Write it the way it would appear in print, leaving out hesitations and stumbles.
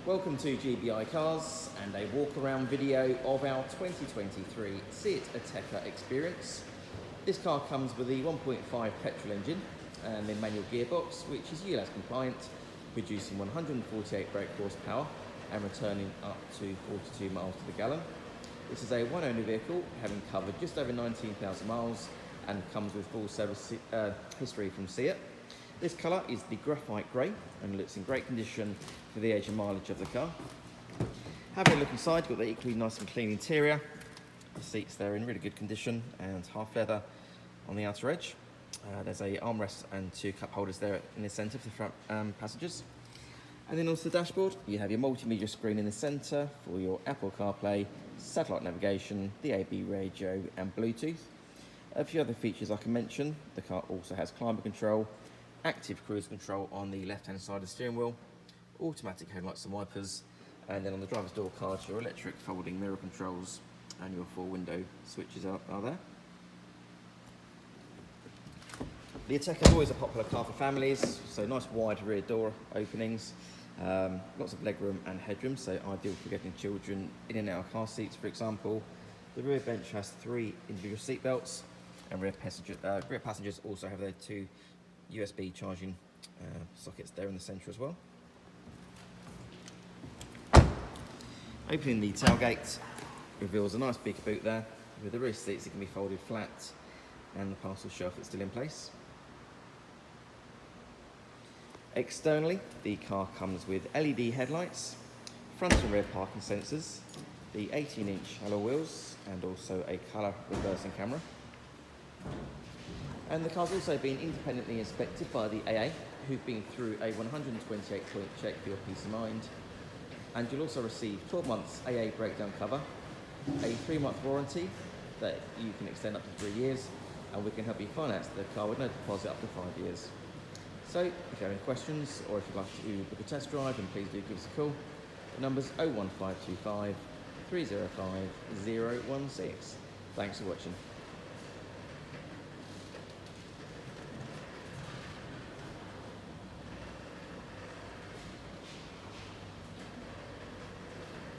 Welcome to GBI Cars and a walk around video of our 2023 SEAT Ateca Xperience. This car comes with the 1.5 petrol engine and the manual gearbox, which is ULAS compliant, producing 148 brake horsepower and returning up to 42 miles to the gallon. This is a one-owner vehicle, having covered just over 19,000 miles and comes with full service history from SEAT. This colour is the Graphite Grey and looks in great condition for the age and mileage of the car. Having a look inside, you've got the equally nice and clean interior. The seats there are in really good condition and half leather on the outer edge. There's a armrest and two cup holders there in the centre for the front passengers. And then onto the dashboard, you have your multimedia screen in the centre for your Apple Carplay, satellite navigation, the AB radio and Bluetooth. A few other features I can mention: the car also has climate control, active cruise control on the left-hand side of the steering wheel, automatic headlights and wipers, and then on the driver's door card, your electric folding mirror controls and your 4 window switches are there. The Ateca is always a popular car for families, so nice wide rear door openings, lots of legroom and headroom, so ideal for getting children in and out of car seats, for example. The rear bench has 3 individual seat belts, and rear passengers also have their 2 USB charging sockets there in the centre as well. Opening the tailgate reveals a nice big boot there, with the rear seats that can be folded flat and the parcel shelf that's still in place. Externally, the car comes with LED headlights, front and rear parking sensors, the 18-inch alloy wheels, and also a colour reversing camera. And the car's also been independently inspected by the AA, who've been through a 128-point check for your peace of mind. And you'll also receive 12 months AA breakdown cover, a 3-month warranty that you can extend up to 3 years, and we can help you finance the car with no deposit up to 5 years. So, if you have any questions, or if you'd like to book a test drive, then please do give us a call. The number's 01525 305 016. Thanks for watching.